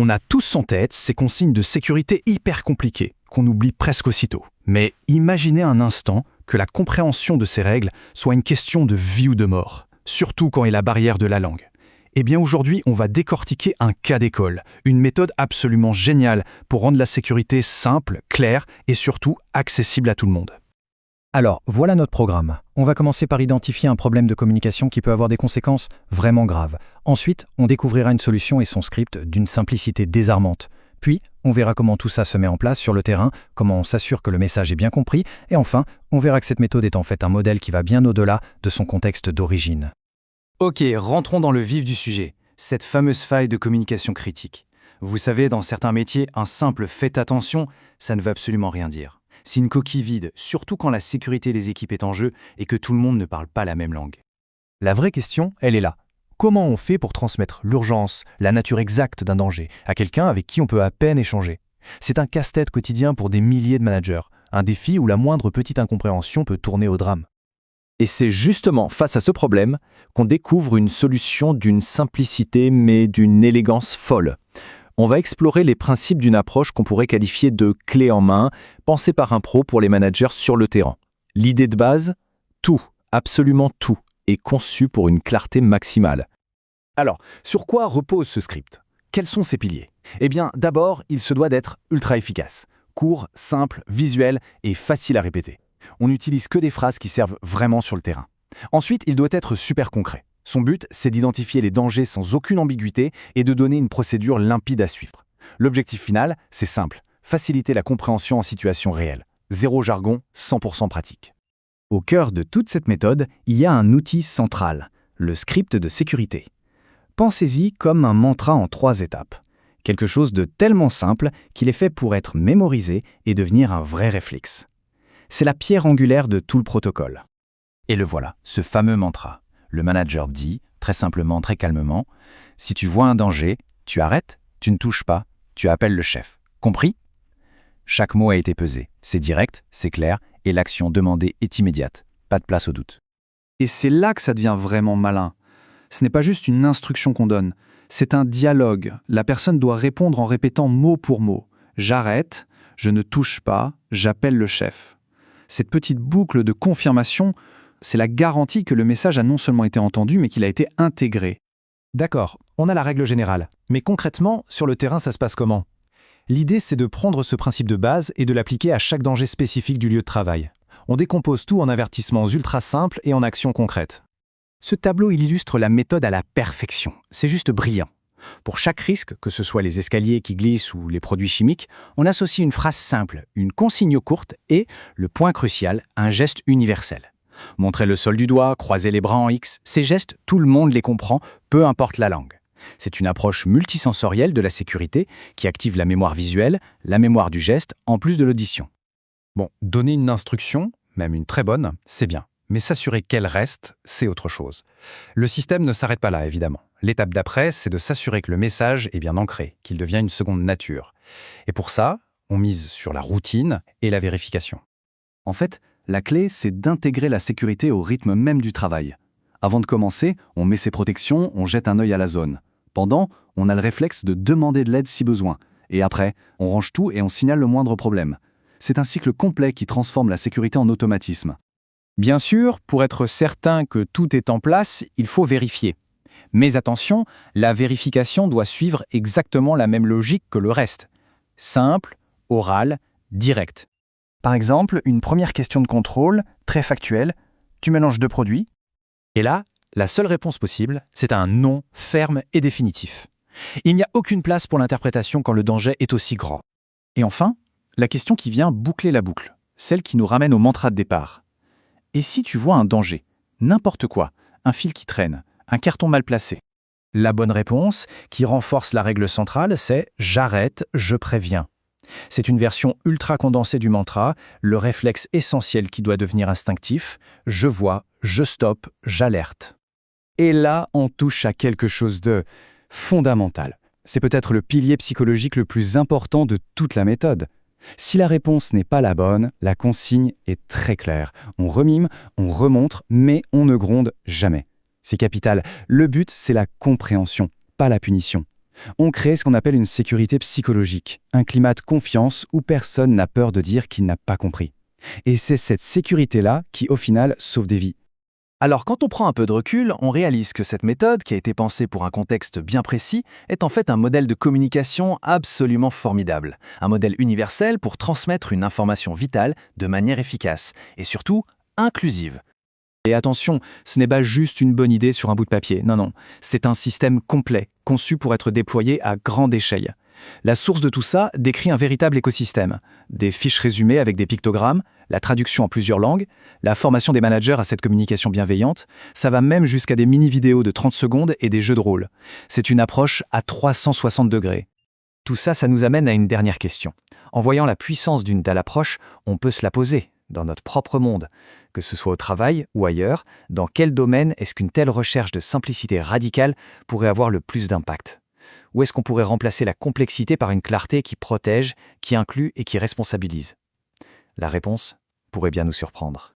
On a tous en tête ces consignes de sécurité hyper compliquées, qu'on oublie presque aussitôt. Mais imaginez un instant que la compréhension de ces règles soit une question de vie ou de mort, surtout quand il y a la barrière de la langue. Eh bien aujourd'hui, on va décortiquer un cas d'école, une méthode absolument géniale pour rendre la sécurité simple, claire et surtout accessible à tout le monde. Alors, voilà notre programme. On va commencer par identifier un problème de communication qui peut avoir des conséquences vraiment graves. Ensuite, on découvrira une solution et son script d'une simplicité désarmante. Puis, on verra comment tout ça se met en place sur le terrain, comment on s'assure que le message est bien compris, et enfin, on verra que cette méthode est en fait un modèle qui va bien au-delà de son contexte d'origine. Ok, rentrons dans le vif du sujet, cette fameuse faille de communication critique. Vous savez, dans certains métiers, un simple « faites attention », ça ne veut absolument rien dire. C'est une coquille vide, surtout quand la sécurité des équipes est en jeu et que tout le monde ne parle pas la même langue. La vraie question, elle est là. Comment on fait pour transmettre l'urgence, la nature exacte d'un danger, à quelqu'un avec qui on peut à peine échanger? C'est un casse-tête quotidien pour des milliers de managers, un défi où la moindre petite incompréhension peut tourner au drame. Et c'est justement face à ce problème qu'on découvre une solution d'une simplicité mais d'une élégance folle. On va explorer les principes d'une approche qu'on pourrait qualifier de clé en main, pensée par un pro pour les managers sur le terrain. L'idée de base, tout, absolument tout, est conçu pour une clarté maximale. Alors, sur quoi repose ce script? Quels sont ses piliers? Eh bien, d'abord, il se doit d'être ultra efficace, court, simple, visuel et facile à répéter. On n'utilise que des phrases qui servent vraiment sur le terrain. Ensuite, il doit être super concret. Son but, c'est d'identifier les dangers sans aucune ambiguïté et de donner une procédure limpide à suivre. L'objectif final, c'est simple, faciliter la compréhension en situation réelle. Zéro jargon, 100% pratique. Au cœur de toute cette méthode, il y a un outil central, le script de sécurité. Pensez-y comme un mantra en 3 étapes. Quelque chose de tellement simple qu'il est fait pour être mémorisé et devenir un vrai réflexe. C'est la pierre angulaire de tout le protocole. Et le voilà, ce fameux mantra. Le manager dit, très simplement, très calmement, « Si tu vois un danger, tu arrêtes, tu ne touches pas, tu appelles le chef. Compris ?» Chaque mot a été pesé. C'est direct, c'est clair, et l'action demandée est immédiate. Pas de place au doute. Et c'est là que ça devient vraiment malin. Ce n'est pas juste une instruction qu'on donne, c'est un dialogue. La personne doit répondre en répétant mot pour mot. « J'arrête, je ne touche pas, j'appelle le chef. » Cette petite boucle de confirmation, c'est la garantie que le message a non seulement été entendu, mais qu'il a été intégré. D'accord, on a la règle générale. Mais concrètement, sur le terrain, ça se passe comment? L'idée, c'est de prendre ce principe de base et de l'appliquer à chaque danger spécifique du lieu de travail. On décompose tout en avertissements ultra simples et en actions concrètes. Ce tableau, il illustre la méthode à la perfection. C'est juste brillant. Pour chaque risque, que ce soit les escaliers qui glissent ou les produits chimiques, on associe une phrase simple, une consigne courte et, le point crucial, un geste universel. Montrer le sol du doigt, croiser les bras en X, ces gestes, tout le monde les comprend, peu importe la langue. C'est une approche multisensorielle de la sécurité qui active la mémoire visuelle, la mémoire du geste, en plus de l'audition. Bon, donner une instruction, même une très bonne, c'est bien. Mais s'assurer qu'elle reste, c'est autre chose. Le système ne s'arrête pas là, évidemment. L'étape d'après, c'est de s'assurer que le message est bien ancré, qu'il devient une seconde nature. Et pour ça, on mise sur la routine et la vérification. En fait, la clé, c'est d'intégrer la sécurité au rythme même du travail. Avant de commencer, on met ses protections, on jette un œil à la zone. Pendant, on a le réflexe de demander de l'aide si besoin. Et après, on range tout et on signale le moindre problème. C'est un cycle complet qui transforme la sécurité en automatisme. Bien sûr, pour être certain que tout est en place, il faut vérifier. Mais attention, la vérification doit suivre exactement la même logique que le reste. Simple, oral, direct. Par exemple, une première question de contrôle, très factuelle, tu mélanges 2 produits. Et là, la seule réponse possible, c'est un non ferme et définitif. Il n'y a aucune place pour l'interprétation quand le danger est aussi grand. Et enfin, la question qui vient boucler la boucle, celle qui nous ramène au mantra de départ. Et si tu vois un danger, n'importe quoi, un fil qui traîne, un carton mal placé? La bonne réponse, qui renforce la règle centrale, c'est « j'arrête, je préviens ». C'est une version ultra condensée du mantra, le réflexe essentiel qui doit devenir instinctif. Je vois, je stoppe, j'alerte. Et là, on touche à quelque chose de fondamental. C'est peut-être le pilier psychologique le plus important de toute la méthode. Si la réponse n'est pas la bonne, la consigne est très claire. On remime, on remontre, mais on ne gronde jamais. C'est capital. Le but, c'est la compréhension, pas la punition. On crée ce qu'on appelle une sécurité psychologique, un climat de confiance où personne n'a peur de dire qu'il n'a pas compris. Et c'est cette sécurité-là qui, au final, sauve des vies. Alors quand on prend un peu de recul, on réalise que cette méthode, qui a été pensée pour un contexte bien précis, est en fait un modèle de communication absolument formidable. Un modèle universel pour transmettre une information vitale de manière efficace et surtout inclusive. Et attention, ce n'est pas juste une bonne idée sur un bout de papier, non, c'est un système complet, conçu pour être déployé à grande échelle. La source de tout ça décrit un véritable écosystème. Des fiches résumées avec des pictogrammes, la traduction en plusieurs langues, la formation des managers à cette communication bienveillante, ça va même jusqu'à des mini-vidéos de 30 secondes et des jeux de rôle. C'est une approche à 360 degrés. Tout ça, ça nous amène à une dernière question. En voyant la puissance d'une telle approche, on peut se la poser dans notre propre monde. Que ce soit au travail ou ailleurs, dans quel domaine est-ce qu'une telle recherche de simplicité radicale pourrait avoir le plus d'impact ? Où est-ce qu'on pourrait remplacer la complexité par une clarté qui protège, qui inclut et qui responsabilise ? La réponse pourrait bien nous surprendre.